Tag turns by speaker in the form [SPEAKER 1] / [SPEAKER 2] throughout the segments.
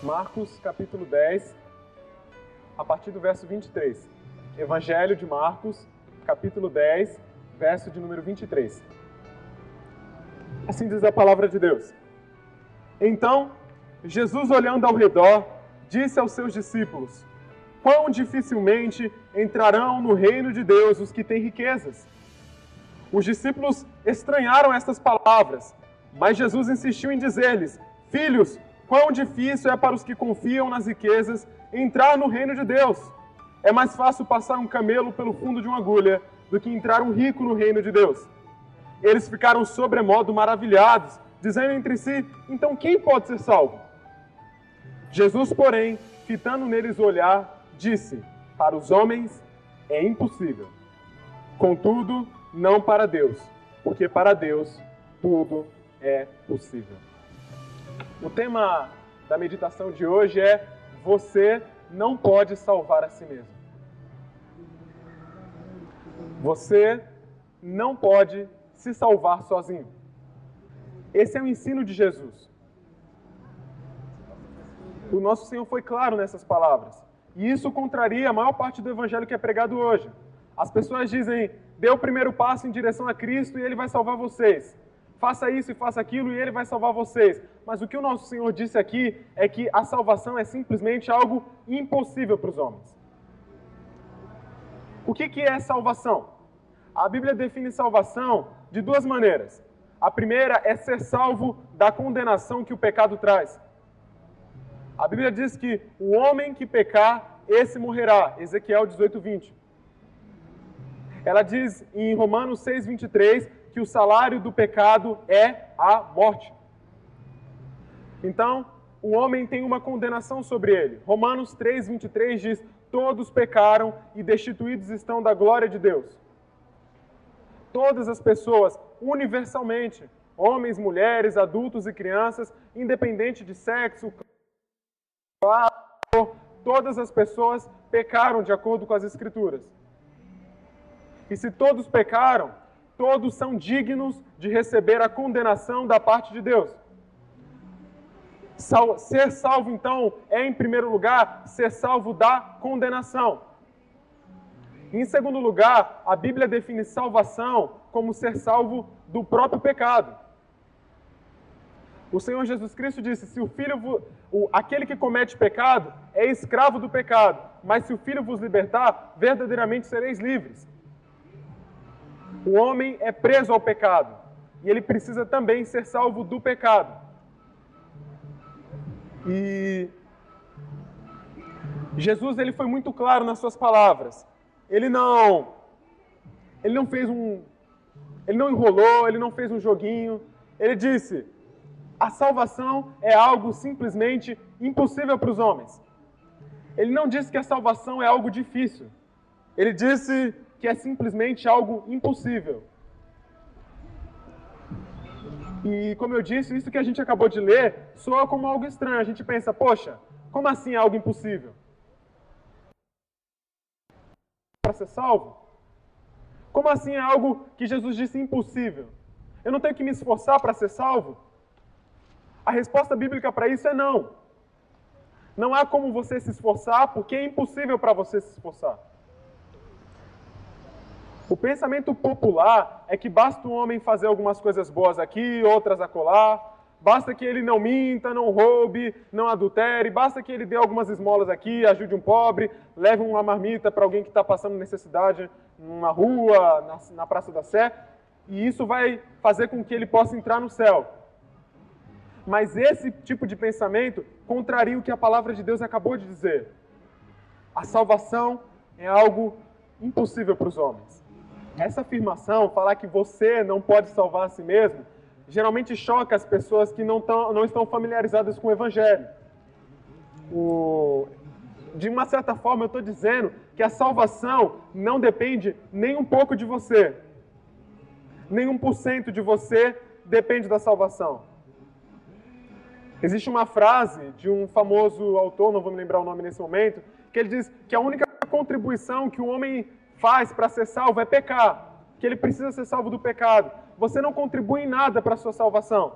[SPEAKER 1] Marcos, capítulo 10, a partir do verso 23. Evangelho de Marcos, capítulo 10, verso de número 23. Assim diz a palavra de Deus. Então, Jesus, olhando ao redor, disse aos seus discípulos: quão dificilmente entrarão no reino de Deus os que têm riquezas. Os discípulos estranharam estas palavras, mas Jesus insistiu em dizer-lhes: filhos, quão difícil é para os que confiam nas riquezas entrar no reino de Deus. É mais fácil passar um camelo pelo fundo de uma agulha do que entrar um rico no reino de Deus. Eles ficaram sobremodo maravilhados, dizendo entre si: então quem pode ser salvo? Jesus, porém, fitando neles o olhar, disse: para os homens é impossível. Contudo, não para Deus, porque para Deus tudo é possível. O tema da meditação de hoje é: você não pode salvar a si mesmo. Você não pode se salvar sozinho. Esse é o ensino de Jesus. O nosso Senhor foi claro nessas palavras. E isso contraria a maior parte do evangelho que é pregado hoje. As pessoas dizem: dê o primeiro passo em direção a Cristo e Ele vai salvar vocês. Faça isso e faça aquilo e Ele vai salvar vocês. Mas o que o nosso Senhor disse aqui é que a salvação é simplesmente algo impossível para os homens. O que é salvação? A Bíblia define salvação de duas maneiras. A primeira é ser salvo da condenação que o pecado traz. A Bíblia diz que o homem que pecar, esse morrerá. Ezequiel 18:20. Ela diz em Romanos 6:23 que o salário do pecado é a morte. Então, o homem tem uma condenação sobre ele. Romanos 3:23 diz: todos pecaram e destituídos estão da glória de Deus. Todas as pessoas, universalmente, homens, mulheres, adultos e crianças, independente de sexo, todas as pessoas pecaram de acordo com as Escrituras. E se todos pecaram, todos são dignos de receber a condenação da parte de Deus. Ser salvo, então, é, em primeiro lugar, ser salvo da condenação. Em segundo lugar, a Bíblia define salvação como ser salvo do próprio pecado. O Senhor Jesus Cristo disse: se aquele que comete pecado é escravo do pecado, mas se o Filho vos libertar, verdadeiramente sereis livres. O homem é preso ao pecado e ele precisa também ser salvo do pecado. E Jesus, ele foi muito claro nas suas palavras. Ele não enrolou, ele não fez um joguinho. Ele disse: a salvação é algo simplesmente impossível para os homens. Ele não disse que a salvação é algo difícil. Ele disse que é simplesmente algo impossível. E, como eu disse, isso que a gente acabou de ler soa como algo estranho. A gente pensa: poxa, como assim algo impossível? Para ser salvo? Como assim é algo que Jesus disse impossível? Eu não tenho que me esforçar para ser salvo? A resposta bíblica para isso é não. Não há como você se esforçar, porque é impossível para você se esforçar. O pensamento popular é que basta um homem fazer algumas coisas boas aqui, outras acolá, basta que ele não minta, não roube, não adultere, basta que ele dê algumas esmolas aqui, ajude um pobre, leve uma marmita para alguém que está passando necessidade numa rua, na Praça da Sé, e isso vai fazer com que ele possa entrar no céu. Mas esse tipo de pensamento contraria o que a palavra de Deus acabou de dizer. A salvação é algo impossível para os homens. Essa afirmação, falar que você não pode salvar a si mesmo, geralmente choca as pessoas que não estão familiarizadas com o Evangelho. De uma certa forma, eu estou dizendo que a salvação não depende nem um pouco de você. Nem 1% de você depende da salvação. Existe uma frase de um famoso autor, não vou me lembrar o nome nesse momento, que ele diz que a única contribuição que o homem faz para ser salvo é pecar, que ele precisa ser salvo do pecado. Você não contribui em nada para a sua salvação.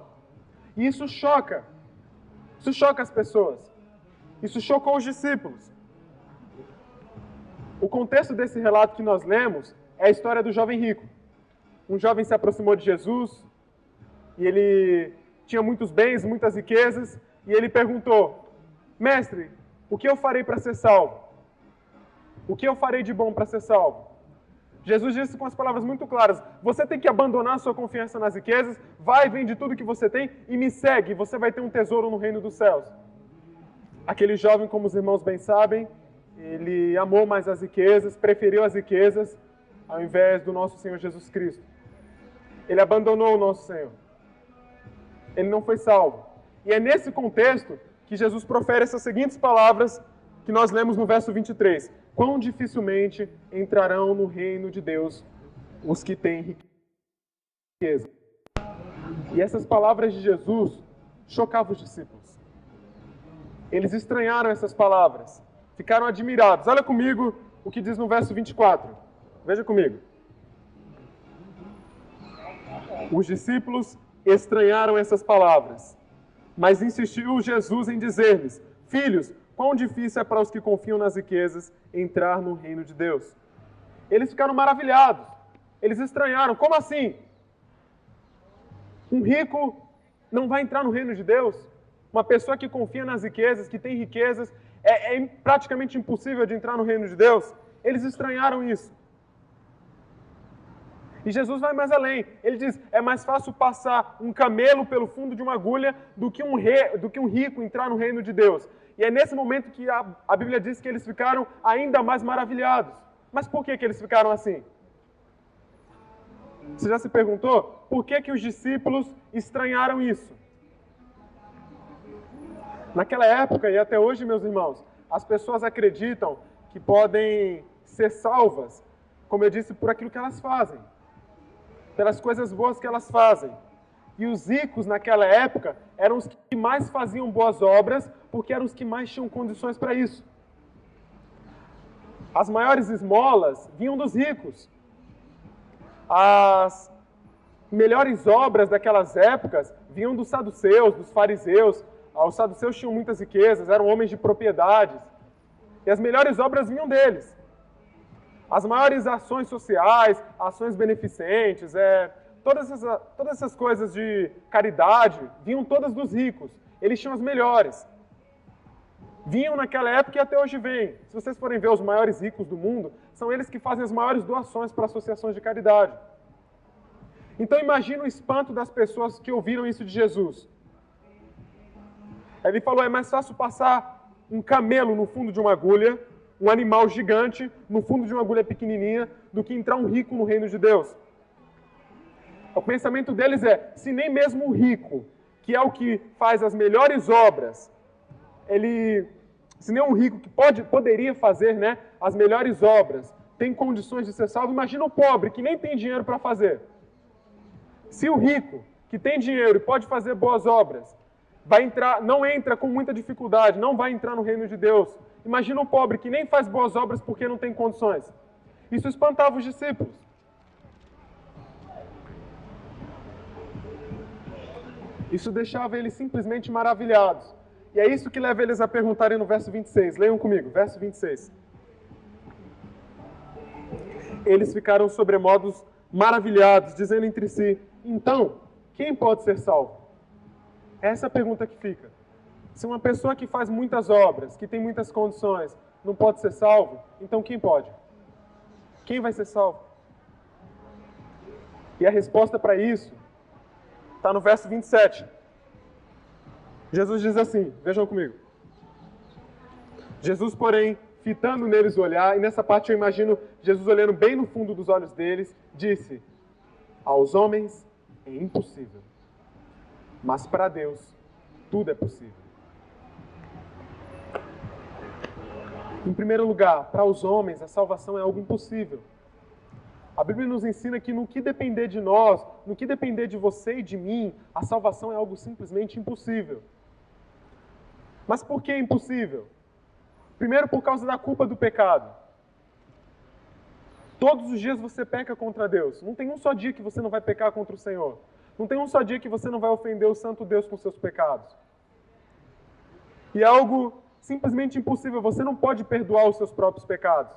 [SPEAKER 1] E isso choca as pessoas. Isso chocou os discípulos. O contexto desse relato que nós lemos é a história do jovem rico. Um jovem se aproximou de Jesus e ele tinha muitos bens, muitas riquezas, e ele perguntou: Mestre, o que eu farei para ser salvo? O que eu farei de bom para ser salvo? Jesus disse com as palavras muito claras: você tem que abandonar sua confiança nas riquezas, vai, vende tudo que você tem e me segue, você vai ter um tesouro no reino dos céus. Aquele jovem, como os irmãos bem sabem, ele amou mais as riquezas, preferiu as riquezas ao invés do nosso Senhor Jesus Cristo. Ele abandonou o nosso Senhor. Ele não foi salvo. E é nesse contexto que Jesus profere essas seguintes palavras que nós lemos no verso 23. Quão dificilmente entrarão no reino de Deus os que têm riqueza. E essas palavras de Jesus chocavam os discípulos. Eles estranharam essas palavras, ficaram admirados. Olha comigo o que diz no verso 24. Veja comigo. Os discípulos estranharam essas palavras, mas insistiu Jesus em dizer-lhes: Filhos, quão difícil é para os que confiam nas riquezas entrar no reino de Deus. Eles ficaram maravilhados. Eles estranharam. Como assim? Um rico não vai entrar no reino de Deus? Uma pessoa que confia nas riquezas, que tem riquezas, é praticamente impossível de entrar no reino de Deus? Eles estranharam isso. E Jesus vai mais além. Ele diz: é mais fácil passar um camelo pelo fundo de uma agulha do que um rico entrar no reino de Deus. E é nesse momento que a Bíblia diz que eles ficaram ainda mais maravilhados. Mas por que eles ficaram assim? Você já se perguntou? Por que os discípulos estranharam isso? Naquela época e até hoje, meus irmãos, as pessoas acreditam que podem ser salvas, como eu disse, por aquilo que elas fazem, pelas coisas boas que elas fazem. E os ricos naquela época eram os que mais faziam boas obras, porque eram os que mais tinham condições para isso. As maiores esmolas vinham dos ricos. As melhores obras daquelas épocas vinham dos saduceus, dos fariseus. Os saduceus tinham muitas riquezas, eram homens de propriedades. E as melhores obras vinham deles. As maiores ações sociais, ações beneficentes, todas essas coisas de caridade, vinham todas dos ricos. Eles tinham as melhores. Vinham naquela época e até hoje vêm. Se vocês forem ver os maiores ricos do mundo, são eles que fazem as maiores doações para associações de caridade. Então imagina o espanto das pessoas que ouviram isso de Jesus. Ele falou: é mais fácil passar um camelo no fundo de uma agulha, um animal gigante no fundo de uma agulha pequenininha, do que entrar um rico no reino de Deus. O pensamento deles é: se nem mesmo o rico, que é o que faz as melhores obras, se nem um rico que poderia fazer, né, as melhores obras, tem condições de ser salvo, imagina o pobre que nem tem dinheiro para fazer. Se o rico, que tem dinheiro e pode fazer boas obras, não entra com muita dificuldade, não vai entrar no reino de Deus. Imagina o pobre que nem faz boas obras porque não tem condições. Isso espantava os discípulos. Isso deixava eles simplesmente maravilhados. E é isso que leva eles a perguntarem no verso 26. Leiam comigo, verso 26. Eles ficaram sobremodos maravilhados, dizendo entre si: então, quem pode ser salvo? Essa é a pergunta que fica. Se uma pessoa que faz muitas obras, que tem muitas condições, não pode ser salvo, então quem pode? Quem vai ser salvo? E a resposta para isso está no verso 27. Jesus diz assim, vejam comigo. Jesus, porém, fitando neles o olhar, e nessa parte eu imagino Jesus olhando bem no fundo dos olhos deles, disse: aos homens é impossível, mas para Deus tudo é possível. Em primeiro lugar, para os homens a salvação é algo impossível. A Bíblia nos ensina que no que depender de nós, no que depender de você e de mim, a salvação é algo simplesmente impossível. Mas por que impossível? Primeiro, por causa da culpa do pecado. Todos os dias você peca contra Deus. Não tem um só dia que você não vai pecar contra o Senhor. Não tem um só dia que você não vai ofender o santo Deus com seus pecados. E é algo simplesmente impossível. Você não pode perdoar os seus próprios pecados.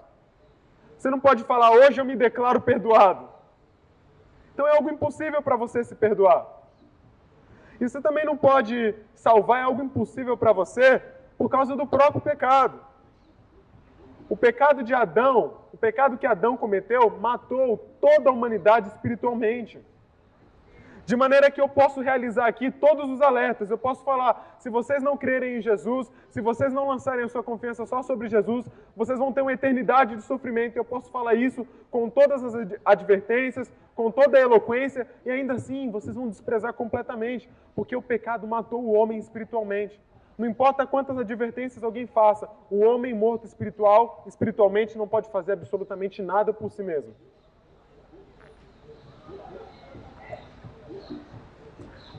[SPEAKER 1] Você não pode falar, hoje eu me declaro perdoado. Então é algo impossível para você se perdoar. E você também não pode salvar, é algo impossível para você por causa do próprio pecado. O pecado de Adão, o pecado que Adão cometeu, matou toda a humanidade espiritualmente. De maneira que eu posso realizar aqui todos os alertas. Eu posso falar, se vocês não crerem em Jesus, se vocês não lançarem a sua confiança só sobre Jesus, vocês vão ter uma eternidade de sofrimento. Eu posso falar isso com todas as advertências, com toda a eloquência, e ainda assim vocês vão desprezar completamente, porque o pecado matou o homem espiritualmente. Não importa quantas advertências alguém faça, o homem morto espiritualmente não pode fazer absolutamente nada por si mesmo.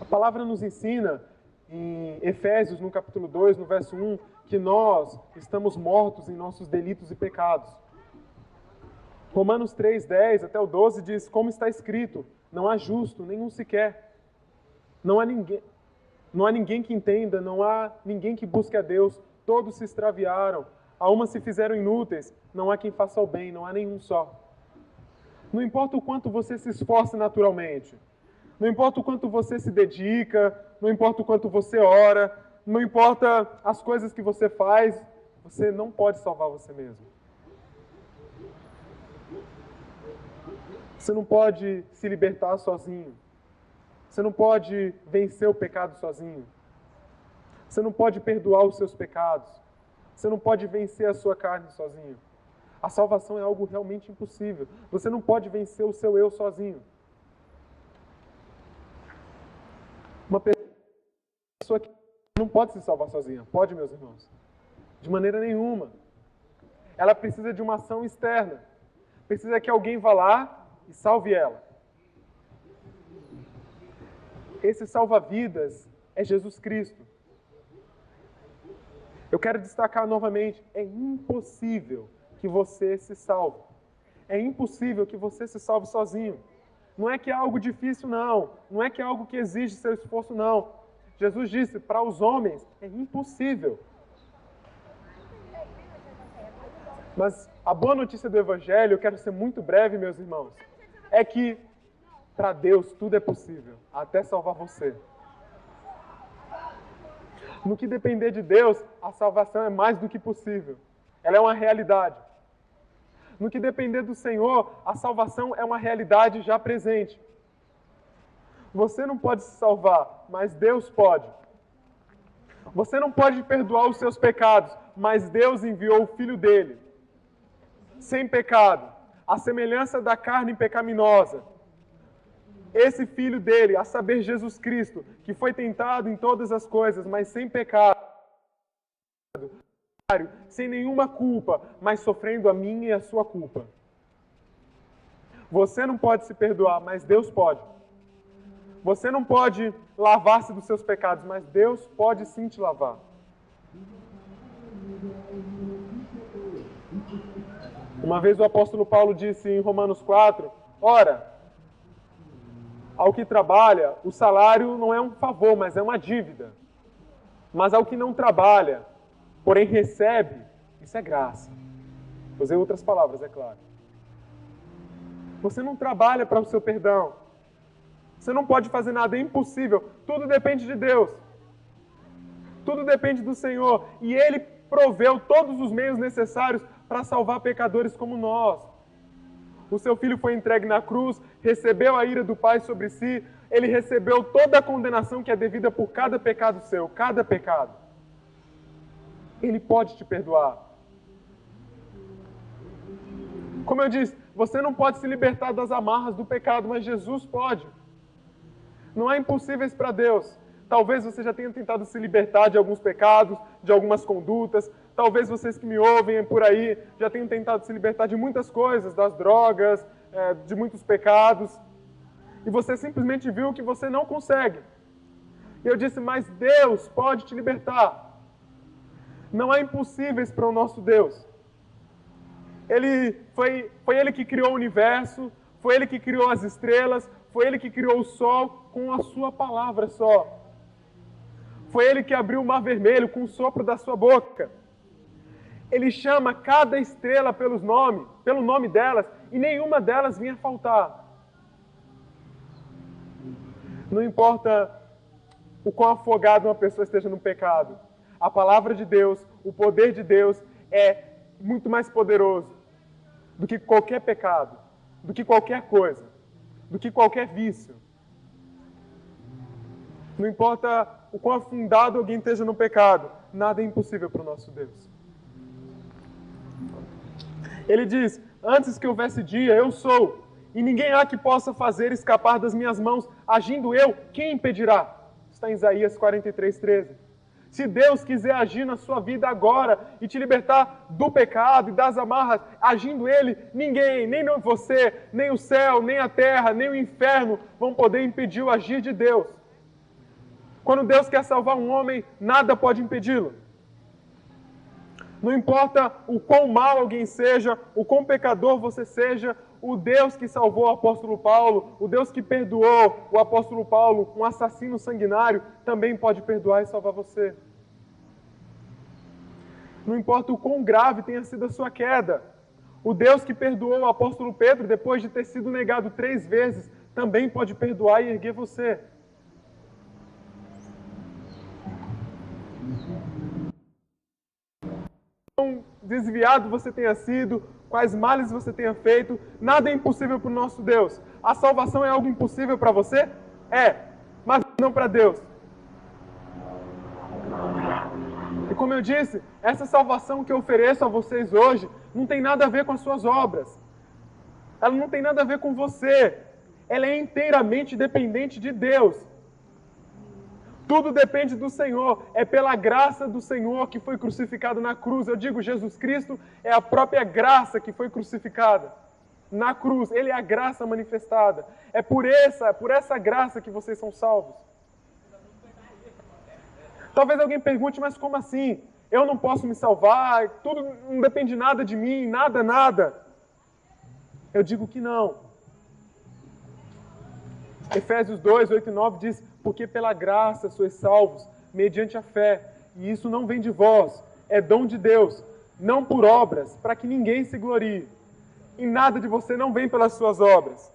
[SPEAKER 1] A palavra nos ensina, em Efésios, no capítulo 2, no verso 1, que nós estamos mortos em nossos delitos e pecados. Romanos 3, 10 até o 12 diz, como está escrito, não há justo, nenhum sequer. Não há ninguém que entenda, não há ninguém que busque a Deus, todos se extraviaram, a uma se fizeram inúteis, não há quem faça o bem, não há nenhum só. Não importa o quanto você se esforce naturalmente, não importa o quanto você se dedica, não importa o quanto você ora, não importa as coisas que você faz, você não pode salvar você mesmo. Você não pode se libertar sozinho. Você não pode vencer o pecado sozinho. Você não pode perdoar os seus pecados. Você não pode vencer a sua carne sozinho. A salvação é algo realmente impossível. Você não pode vencer o seu eu sozinho. Uma pessoa que não pode se salvar sozinha. Pode, meus irmãos? De maneira nenhuma. Ela precisa de uma ação externa. Precisa que alguém vá lá e salve ela. Esse salva-vidas é Jesus Cristo. Eu quero destacar novamente, é impossível que você se salve. É impossível que você se salve sozinho. Não é que é algo difícil, não. Não é que é algo que exige seu esforço, não. Jesus disse, para os homens, é impossível. Mas a boa notícia do Evangelho, eu quero ser muito breve, meus irmãos, é que para Deus tudo é possível, até salvar você. No que depender de Deus, a salvação é mais do que possível. Ela é uma realidade. No que depender do Senhor, a salvação é uma realidade já presente. Você não pode se salvar, mas Deus pode. Você não pode perdoar os seus pecados, mas Deus enviou o Filho dele, sem pecado, à semelhança da carne pecaminosa. Esse Filho dele, a saber, Jesus Cristo, que foi tentado em todas as coisas, mas sem pecado, sem nenhuma culpa, mas sofrendo a minha e a sua culpa. Você não pode se perdoar, mas Deus pode. Você não pode lavar-se dos seus pecados, mas Deus pode sim te lavar. Uma vez o apóstolo Paulo disse em Romanos 4, ora, ao que trabalha, o salário não é um favor, mas é uma dívida. Mas ao que não trabalha, porém recebe, isso é graça. Usei outras palavras, é claro. Você não trabalha para o seu perdão. Você não pode fazer nada, é impossível. Tudo depende de Deus. Tudo depende do Senhor. E Ele proveu todos os meios necessários para salvar pecadores como nós. O seu Filho foi entregue na cruz, recebeu a ira do Pai sobre si, Ele recebeu toda a condenação que é devida por cada pecado seu, cada pecado. Ele pode te perdoar. Como eu disse, você não pode se libertar das amarras do pecado, mas Jesus pode. Não há impossíveis para Deus. Talvez você já tenha tentado se libertar de alguns pecados, de algumas condutas. Talvez vocês que me ouvem por aí já tenham tentado se libertar de muitas coisas, das drogas, de muitos pecados. E você simplesmente viu que você não consegue. E eu disse, mas Deus pode te libertar. Não há impossíveis para o nosso Deus. Foi Ele que criou o universo, foi Ele que criou as estrelas, foi Ele que criou o sol com a sua palavra só. Foi Ele que abriu o mar vermelho com o sopro da sua boca. Ele chama cada estrela pelo nome delas, e nenhuma delas vinha faltar. Não importa o quão afogado uma pessoa esteja no pecado, a palavra de Deus, o poder de Deus é muito mais poderoso do que qualquer pecado, do que qualquer coisa, do que qualquer vício. Não importa o quão afundado alguém esteja no pecado, nada é impossível para o nosso Deus. Ele diz, antes que houvesse dia, eu sou, e ninguém há que possa fazer escapar das minhas mãos. Agindo eu, quem impedirá? Está em Isaías 43:13. Se Deus quiser agir na sua vida agora e te libertar do pecado e das amarras, agindo Ele, ninguém, nem você, nem o céu, nem a terra, nem o inferno vão poder impedir o agir de Deus. Quando Deus quer salvar um homem, nada pode impedi-lo. Não importa o quão mal alguém seja, o quão pecador você seja, o Deus que salvou o apóstolo Paulo, o Deus que perdoou o apóstolo Paulo, um assassino sanguinário, também pode perdoar e salvar você. Não importa o quão grave tenha sido a sua queda, o Deus que perdoou o apóstolo Pedro depois de ter sido negado 3 vezes, também pode perdoar e erguer você. Quão desviado você tenha sido, quais males você tenha feito, nada é impossível para o nosso Deus. A salvação é algo impossível para você? É, mas não para Deus. E como eu disse, essa salvação que eu ofereço a vocês hoje não tem nada a ver com as suas obras. Ela não tem nada a ver com você. Ela é inteiramente dependente de Deus. Tudo depende do Senhor. É pela graça do Senhor que foi crucificado na cruz. Eu digo, Jesus Cristo é a própria graça que foi crucificada na cruz. Ele é a graça manifestada. É por essa graça que vocês são salvos. Talvez alguém pergunte, mas como assim? Eu não posso me salvar, tudo não depende nada de mim, nada. Eu digo que não. Efésios 2, 8 e 9 diz, porque pela graça sois salvos, mediante a fé, e isso não vem de vós, é dom de Deus, não por obras, para que ninguém se glorie. E nada de você não vem pelas suas obras.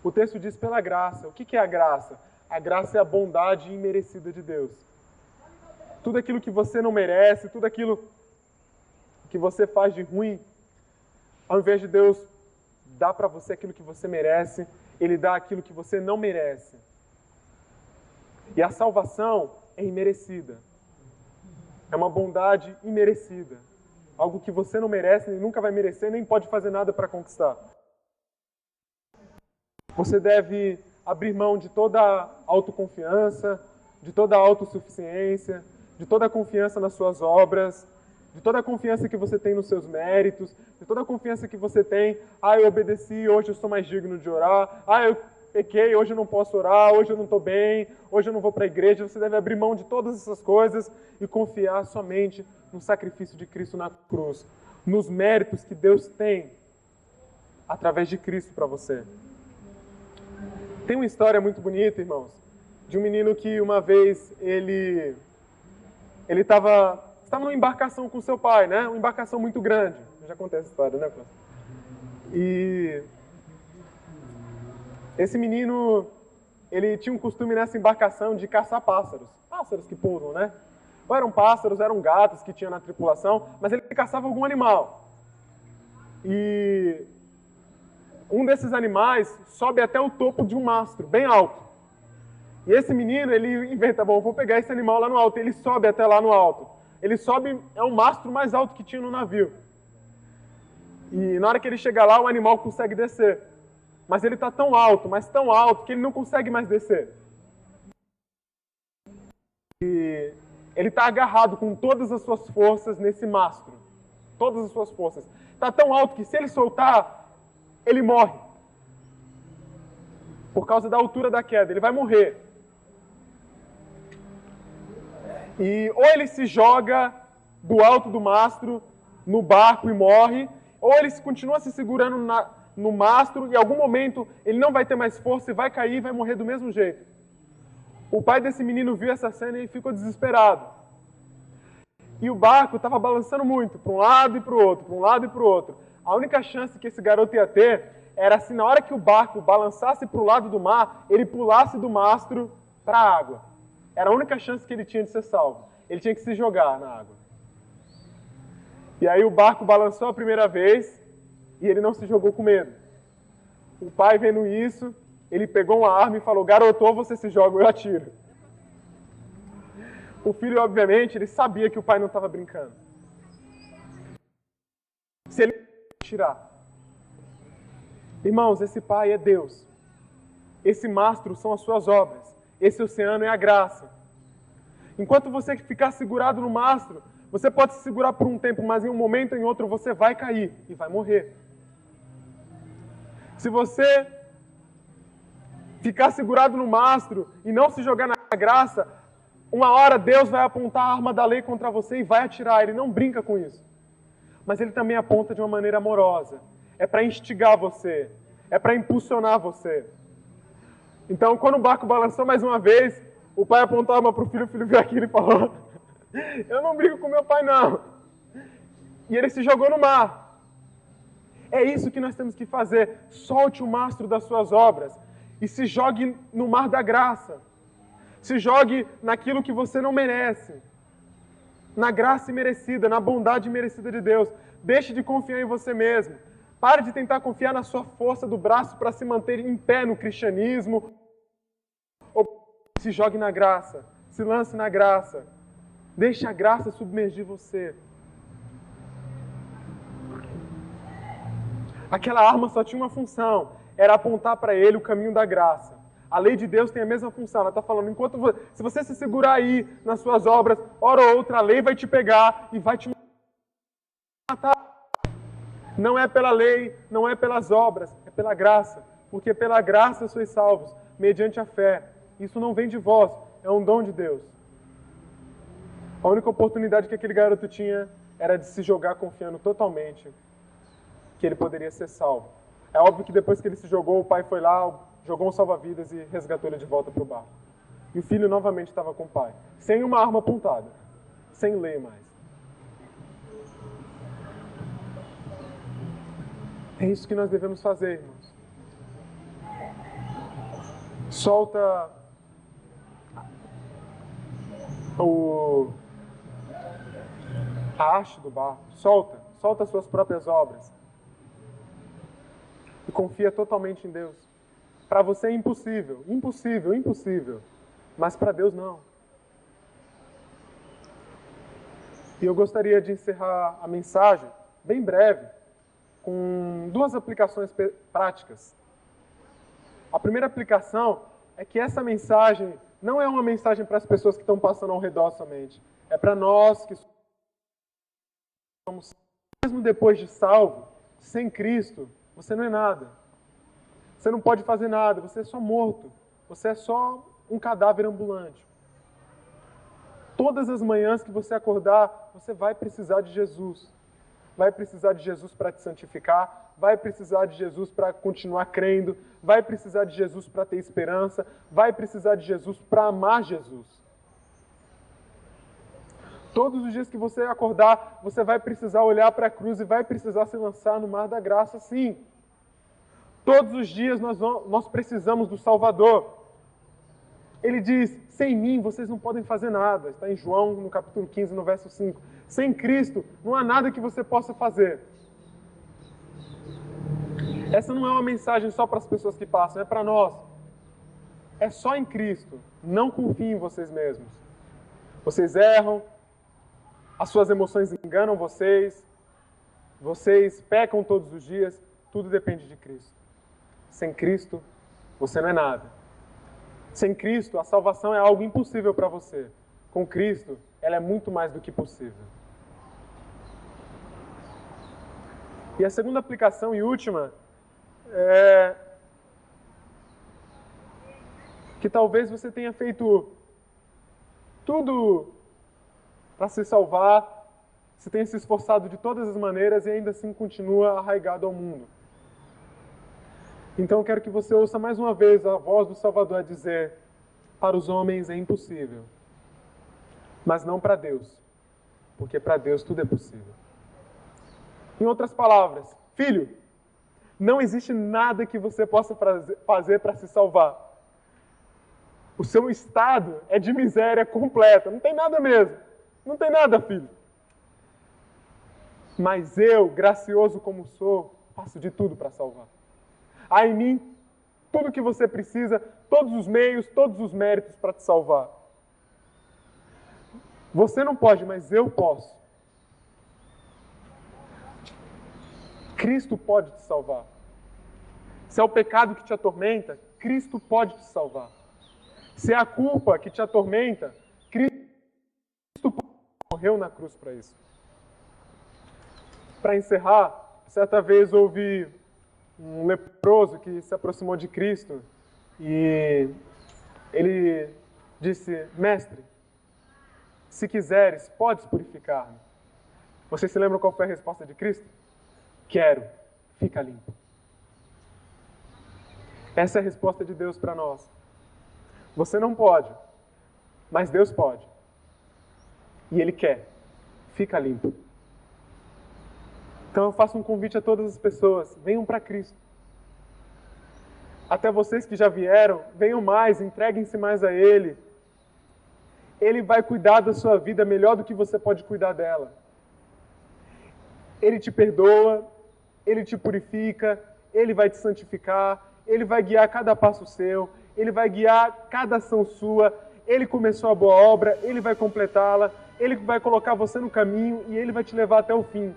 [SPEAKER 1] O texto diz pela graça. O que é a graça? A graça é a bondade imerecida de Deus. Tudo aquilo que você não merece, tudo aquilo que você faz de ruim, ao invés de Deus dar para você aquilo que você merece, Ele dá aquilo que você não merece. E a salvação é imerecida. É uma bondade imerecida. Algo que você não merece, nem nunca vai merecer, nem pode fazer nada para conquistar. Você deve abrir mão de toda autoconfiança, de toda autossuficiência, de toda a confiança nas suas obras, de toda a confiança que você tem nos seus méritos, de toda a confiança que você tem, eu obedeci, hoje eu sou mais digno de orar, eu pequei, hoje eu não posso orar, hoje eu não estou bem, hoje eu não vou para a igreja. Você deve abrir mão de todas essas coisas e confiar somente no sacrifício de Cristo na cruz, nos méritos que Deus tem através de Cristo para você. Tem uma história muito bonita, irmãos, de um menino que uma vez ele estava numa embarcação com seu pai, né? Uma embarcação muito grande. Eu já contei essa história, né, Cláudio? E esse menino, ele tinha um costume nessa embarcação de caçar pássaros. Pássaros que pousam, né? Ou eram pássaros, eram gatos que tinha na tripulação, mas ele caçava algum animal. E um desses animais sobe até o topo de um mastro, bem alto. E esse menino, ele inventa, vou pegar esse animal lá no alto. Ele sobe até lá no alto. Ele sobe, é o mastro mais alto que tinha no navio. E na hora que ele chega lá, o animal consegue descer. Mas ele está tão alto, mas tão alto, que ele não consegue mais descer. E ele está agarrado com todas as suas forças nesse mastro. Todas as suas forças. Está tão alto que se ele soltar, ele morre. Por causa da altura da queda, ele vai morrer. E ou ele se joga do alto do mastro no barco e morre, ou ele continua se segurando no mastro e em algum momento ele não vai ter mais força e vai cair e vai morrer do mesmo jeito. O pai desse menino viu essa cena e ficou desesperado. E o barco estava balançando muito, para um lado e para o outro, para um lado e para o outro. A única chance que esse garoto ia ter era se na hora que o barco balançasse para o lado do mar, ele pulasse do mastro para a água. Era a única chance que ele tinha de ser salvo. Ele tinha que se jogar na água. E aí o barco balançou a primeira vez e ele não se jogou com medo. O pai, vendo isso, ele pegou uma arma e falou: garoto, ou você se joga ou eu atiro. O filho, obviamente, ele sabia que o pai não estava brincando. Se ele atirar. Irmãos, esse pai é Deus. Esse mastro são as suas obras. Esse oceano é a graça. Enquanto você ficar segurado no mastro, você pode se segurar por um tempo, mas em um momento ou em outro você vai cair e vai morrer. Se você ficar segurado no mastro e não se jogar na graça, uma hora Deus vai apontar a arma da lei contra você e vai atirar. Ele não brinca com isso. Mas ele também aponta de uma maneira amorosa. É para instigar você. É para impulsionar você. Então, quando o barco balançou mais uma vez, o pai apontou a arma para o filho viu aquilo e falou: eu não brigo com meu pai, não. E ele se jogou no mar. É isso que nós temos que fazer. Solte o mastro das suas obras e se jogue no mar da graça. Se jogue naquilo que você não merece. Na graça imerecida, na bondade imerecida de Deus. Deixe de confiar em você mesmo. Pare de tentar confiar na sua força do braço para se manter em pé no cristianismo. Ou se jogue na graça. Se lance na graça. Deixe a graça submergir você. Aquela arma só tinha uma função. Era apontar para ele o caminho da graça. A lei de Deus tem a mesma função. Ela está falando, se você se segurar aí nas suas obras, hora ou outra, a lei vai te pegar e vai te matar. Não é pela lei, não é pelas obras, é pela graça. Porque pela graça sois salvos, mediante a fé. Isso não vem de vós, é um dom de Deus. A única oportunidade que aquele garoto tinha era de se jogar confiando totalmente que ele poderia ser salvo. É óbvio que depois que ele se jogou, o pai foi lá, jogou um salva-vidas e resgatou ele de volta para o barco. E o filho novamente estava com o pai, sem uma arma apontada, sem lei mais. É isso que nós devemos fazer, irmãos. Solta a haste do barco, solta as suas próprias obras. E confia totalmente em Deus. Para você é impossível, impossível, impossível. Mas para Deus não. E eu gostaria de encerrar a mensagem, bem breve, com duas aplicações práticas. A primeira aplicação é que essa mensagem não é uma mensagem para as pessoas que estão passando ao redor somente. É para nós que somos, mesmo depois de salvo, sem Cristo, você não é nada. Você não pode fazer nada, você é só morto. Você é só um cadáver ambulante. Todas as manhãs que você acordar, você vai precisar de Jesus. Vai precisar de Jesus para te santificar, vai precisar de Jesus para continuar crendo, vai precisar de Jesus para ter esperança, vai precisar de Jesus para amar Jesus. Todos os dias que você acordar, você vai precisar olhar para a cruz e vai precisar se lançar no mar da graça, sim. Todos os dias nós precisamos do Salvador. Ele diz, sem mim vocês não podem fazer nada. Está em João, no capítulo 15, no verso 5. Sem Cristo, não há nada que você possa fazer. Essa não é uma mensagem só para as pessoas que passam, é para nós. É só em Cristo. Não confiem em vocês mesmos. Vocês erram, as suas emoções enganam vocês, vocês pecam todos os dias, tudo depende de Cristo. Sem Cristo, você não é nada. Sem Cristo, a salvação é algo impossível para você. Com Cristo, ela é muito mais do que possível. E a segunda aplicação e última é que talvez você tenha feito tudo para se salvar, você tenha se esforçado de todas as maneiras e ainda assim continua arraigado ao mundo. Então eu quero que você ouça mais uma vez a voz do Salvador a dizer, para os homens é impossível, mas não para Deus, porque para Deus tudo é possível. Em outras palavras, filho, não existe nada que você possa fazer para se salvar. O seu estado é de miséria completa, não tem nada mesmo, não tem nada, filho. Mas eu, gracioso como sou, faço de tudo para salvar. Há em mim tudo que você precisa, todos os meios, todos os méritos para te salvar. Você não pode, mas eu posso. Cristo pode te salvar. Se é o pecado que te atormenta, Cristo pode te salvar. Se é a culpa que te atormenta, Cristo morreu na cruz para isso. Para encerrar, certa vez houve um leproso que se aproximou de Cristo e ele disse: Mestre, se quiseres, podes purificar-me. Vocês se lembram qual foi a resposta de Cristo? Quero, fica limpo. Essa é a resposta de Deus para nós. Você não pode, mas Deus pode. E Ele quer, fica limpo. Então eu faço um convite a todas as pessoas, venham para Cristo. Até vocês que já vieram, venham mais, entreguem-se mais a Ele. Ele vai cuidar da sua vida melhor do que você pode cuidar dela. Ele te perdoa, Ele te purifica, Ele vai te santificar, Ele vai guiar cada passo seu, Ele vai guiar cada ação sua. Ele começou a boa obra, Ele vai completá-la, Ele vai colocar você no caminho e Ele vai te levar até o fim.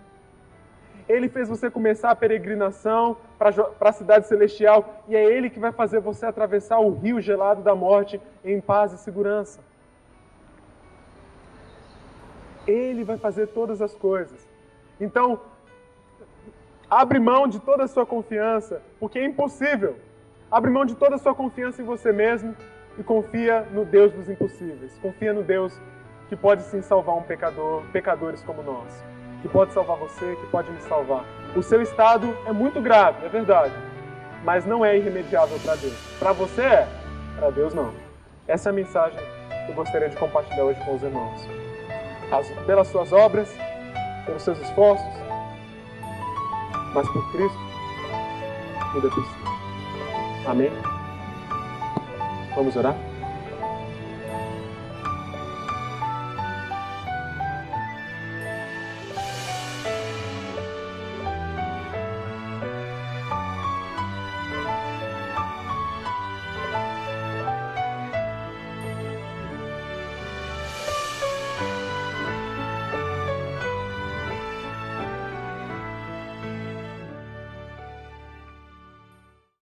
[SPEAKER 1] Ele fez você começar a peregrinação para a cidade celestial e é Ele que vai fazer você atravessar o rio gelado da morte em paz e segurança. Ele vai fazer todas as coisas. Então, abre mão de toda a sua confiança, porque é impossível. Abre mão de toda a sua confiança em você mesmo e confia no Deus dos impossíveis. Confia no Deus que pode sim salvar pecadores como nós. Que pode salvar você, que pode me salvar. O seu estado é muito grave, é verdade, mas não é irremediável para Deus. Para você é, para Deus não. Essa é a mensagem que eu gostaria de compartilhar hoje com os irmãos. Pelas suas obras, pelos seus esforços, mas por Cristo, tudo é possível. Amém? Vamos orar?